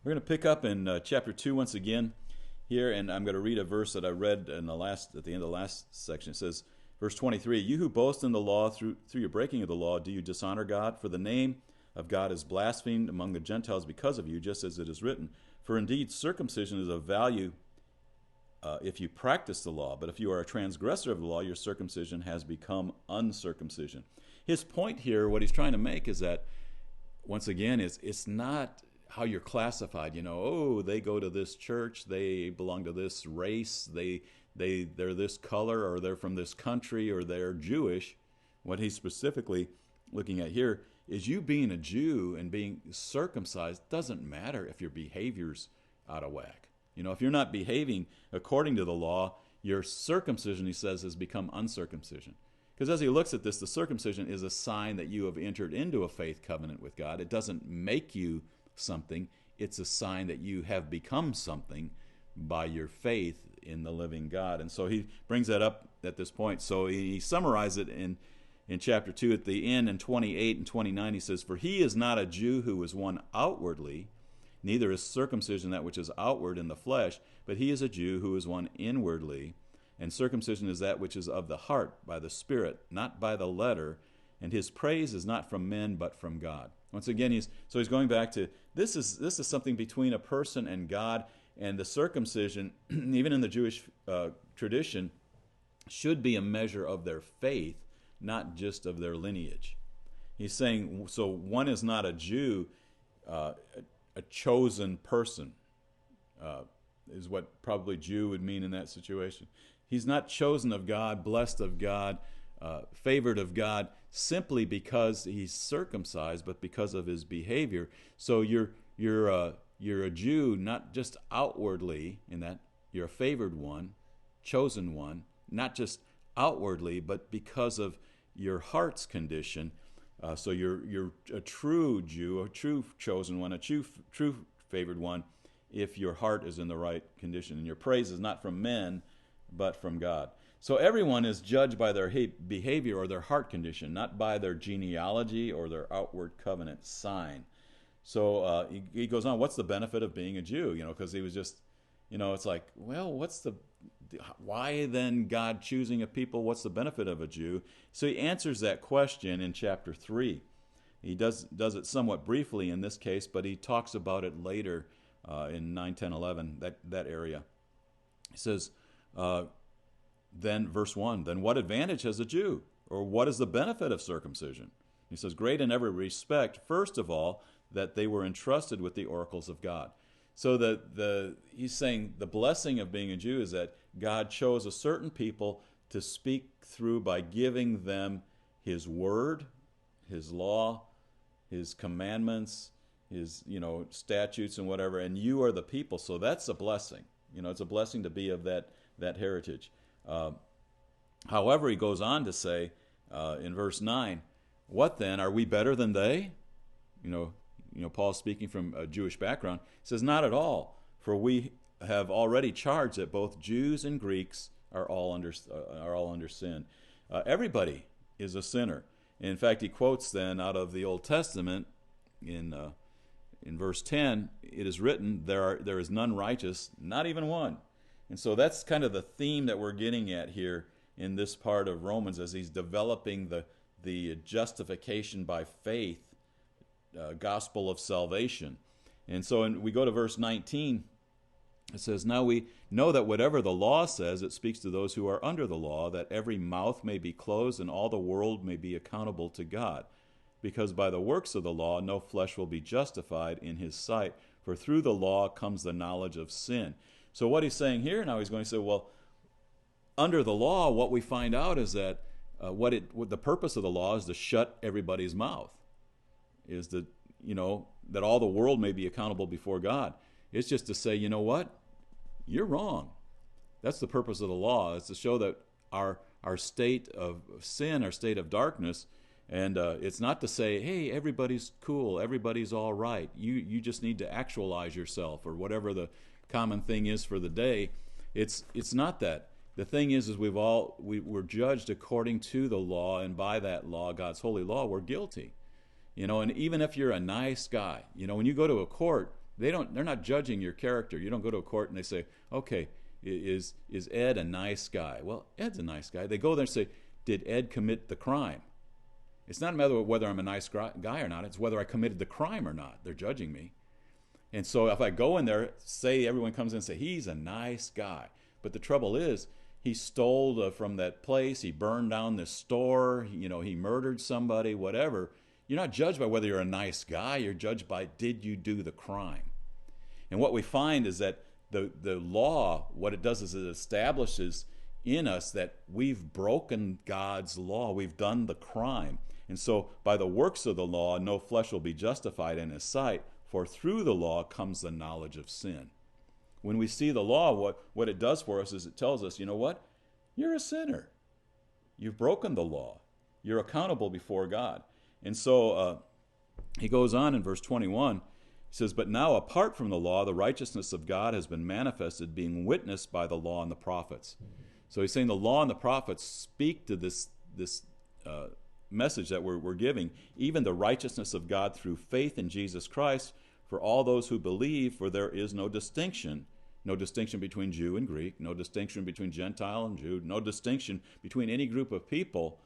We're going to pick up in chapter 2 once again here, and I'm going to read a verse that I read at the end of the last section. It says, verse 23, "You who boast in the law through your breaking of the law, do you dishonor God? For the name of God is blasphemed among the Gentiles because of you, just as it is written. For indeed, circumcision is of value if you practice the law, but if you are a transgressor of the law, your circumcision has become uncircumcision." His point here, what he's trying to make, is that, once again, it's not how you're classified. Oh, they go to this church, they belong to this race, they're this color, or they're from this country, or they're Jewish. What he's specifically looking at here is you being a Jew and being circumcised doesn't matter if your behavior's out of whack. If you're not behaving according to the law, your circumcision, he says, has become uncircumcision. Because as he looks at this, the circumcision is a sign that you have entered into a faith covenant with God. It doesn't make you something. It's a sign that you have become something by your faith in the living God. And so he brings that up at this point. So he summarizes it in chapter 2 at the end in 28 and 29. He says, "For he is not a Jew who is one outwardly, neither is circumcision that which is outward in the flesh, but he is a Jew who is one inwardly. And circumcision is that which is of the heart, by the Spirit, not by the letter. And his praise is not from men, but from God." Once again, he's going back to this is something between a person and God. And the circumcision, even in the Jewish tradition, should be a measure of their faith, not just of their lineage. He's saying, so one is not a Jew, a chosen person, is what probably Jew would mean in that situation. He's not chosen of God, blessed of God, favored of God, simply because he's circumcised, but because of his behavior. So you're a Jew, not just outwardly, in that you're a favored one, chosen one, not just outwardly, but because of your heart's condition. So you're a true Jew, a true chosen one, a true favored one, if your heart is in the right condition. And your praise is not from men, but from God. So everyone is judged by their behavior or their heart condition, not by their genealogy or their outward covenant sign. So he goes on, what's the benefit of being a Jew? Because he was just, it's like, well, why then God choosing a people? What's the benefit of a Jew? So he answers that question in chapter 3. He does it somewhat briefly in this case, but he talks about it later in 9, 10, 11, that area. He says, then verse 1, "Then what advantage has a Jew? Or what is the benefit of circumcision?" He says, "Great in every respect, first of all, that they were entrusted with the oracles of God." So he's saying the blessing of being a Jew is that God chose a certain people to speak through by giving them his word, his law, his commandments, his statutes and whatever, and you are the people. So that's a blessing. It's a blessing to be of that heritage. However, he goes on to say in verse 9, "What then? Are we better than they?" Paul's speaking from a Jewish background. He says, "Not at all, for we have already charged that both Jews and Greeks are all under sin." Everybody is a sinner. In fact, he quotes then out of the Old Testament in verse 10, "It is written, there is none righteous, not even one." And so that's kind of the theme that we're getting at here in this part of Romans as he's developing the justification by faith gospel of salvation. And so we go to verse 19. It says, "Now we know that whatever the law says, it speaks to those who are under the law, that every mouth may be closed and all the world may be accountable to God. Because by the works of the law, no flesh will be justified in his sight, for through the law comes the knowledge of sin." So what he's saying here now, he's going to say, well, under the law, what we find out is that what the purpose of the law is to shut everybody's mouth, is that that all the world may be accountable before God. It's just to say, you know what, you're wrong. That's the purpose of the law. It's to show that our state of sin, our state of darkness, and it's not to say, hey, everybody's cool, everybody's all right. You just need to actualize yourself, or whatever the common thing is for the day. It's not that. The thing is we're judged according to the law, and by that law, God's holy law, we're guilty. And even if you're a nice guy, when you go to a court, They're not judging your character. You don't go to a court and they say, okay, is Ed a nice guy? Well, Ed's a nice guy. They go there and say, did Ed commit the crime? It's not a matter of whether I'm a nice guy or not. It's whether I committed the crime or not. They're judging me. And so if I go in there, say everyone comes in and say, he's a nice guy. But the trouble is, he stole from that place. He burned down this store. He murdered somebody, whatever. You're not judged by whether you're a nice guy. You're judged by, did you do the crime? And what we find is that the law, what it does is it establishes in us that we've broken God's law. We've done the crime. And so by the works of the law, no flesh will be justified in his sight, for through the law comes the knowledge of sin. When we see the law, what it does for us is it tells us, you know what? You're a sinner. You've broken the law. You're accountable before God. And so he goes on in verse 21. He says, but now apart from the law, the righteousness of God has been manifested, being witnessed by the law and the prophets. So he's saying the law and the prophets speak to this message that we're giving, even the righteousness of God through faith in Jesus Christ for all those who believe, for there is no distinction between Jew and Greek, no distinction between Gentile and Jew, no distinction between any group of people.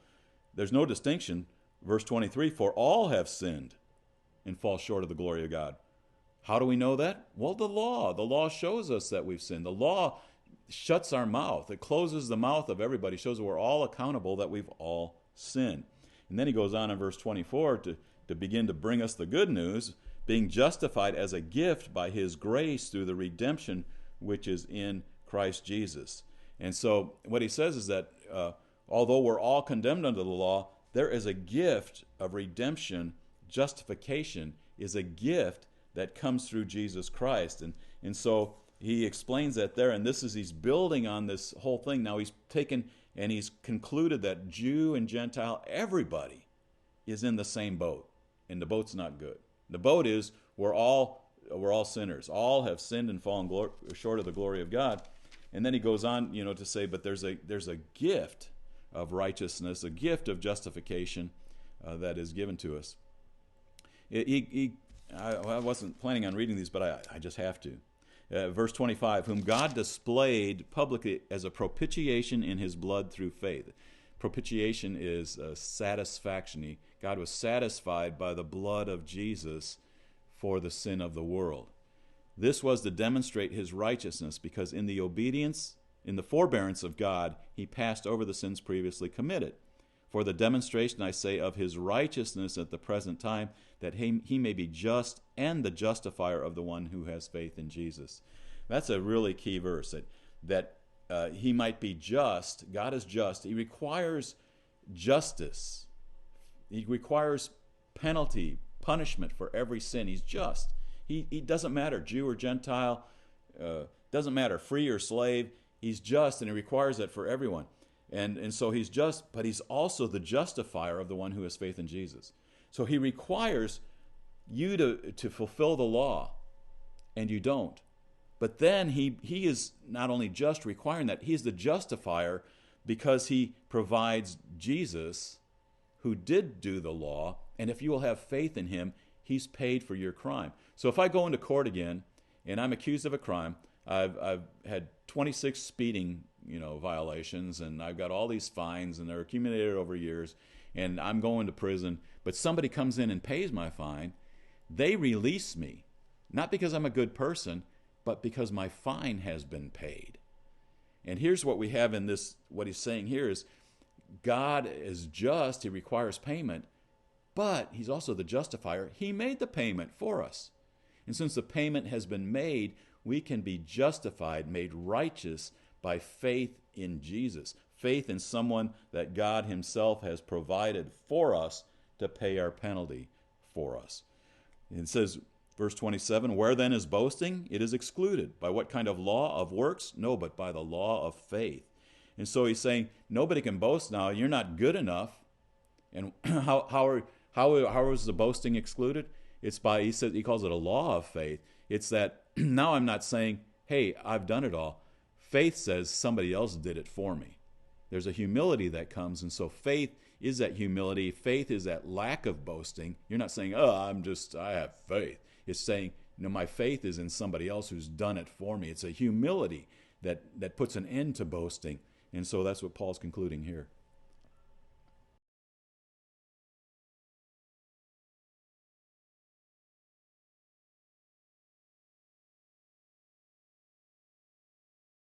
There's no distinction. Verse 23, for all have sinned and fall short of the glory of God. How do we know that? Well, the law shows us that we've sinned. The law shuts our mouth. It closes the mouth of everybody, shows that we're all accountable, that we've all sinned. And then he goes on in verse 24 to begin to bring us the good news, being justified as a gift by his grace through the redemption which is in Christ Jesus. And so what he says is that although we're all condemned under the law, there is a gift of redemption. Justification is a gift that comes through Jesus Christ. And so he explains that there, and he's building on this whole thing. Now he's taken and he's concluded that Jew and Gentile, everybody is in the same boat. And the boat's not good. The boat is we're all sinners. All have sinned and fallen short of the glory of God. And then he goes on, to say, but there's a gift of righteousness, a gift of justification that is given to us. I wasn't planning on reading these, but I just have to. Verse 25, whom God displayed publicly as a propitiation in his blood through faith. Propitiation is satisfaction. God was satisfied by the blood of Jesus for the sin of the world. This was to demonstrate his righteousness, because in the forbearance of God, he passed over the sins previously committed. For the demonstration, I say, of his righteousness at the present time, that he may be just and the justifier of the one who has faith in Jesus. That's a really key verse, that he might be just. God is just. He requires justice. He requires punishment for every sin. He's just. He doesn't matter, Jew or Gentile, doesn't matter, free or slave. He's just, and he requires that for everyone. And so he's just, but he's also the justifier of the one who has faith in Jesus. So he requires you to fulfill the law, and you don't. But then he is not only just requiring that, he's the justifier because he provides Jesus, who did do the law, and if you will have faith in him, he's paid for your crime. So if I go into court again and I'm accused of a crime, I've had 26 speeding violations, and I've got all these fines, and they're accumulated over years, and I'm going to prison, but somebody comes in and pays my fine. They release me, not because I'm a good person, but because my fine has been paid. And here's what we have in this, what he's saying here is, God is just, he requires payment, but he's also the justifier. He made the payment for us. And since the payment has been made, we can be justified, made righteous by faith in Jesus. Faith in someone that God himself has provided for us to pay our penalty for us. And it says, verse 27, where then is boasting? It is excluded. By what kind of law? Of works? No, but by the law of faith. And so he's saying, nobody can boast now. You're not good enough. And how is the boasting excluded? It's by, he calls it a law of faith. It's that now I'm not saying, hey, I've done it all. Faith says somebody else did it for me. There's a humility that comes, and so faith is that humility. Faith is that lack of boasting. You're not saying, I have faith. It's saying, my faith is in somebody else who's done it for me. It's a humility that puts an end to boasting. And so that's what Paul's concluding here.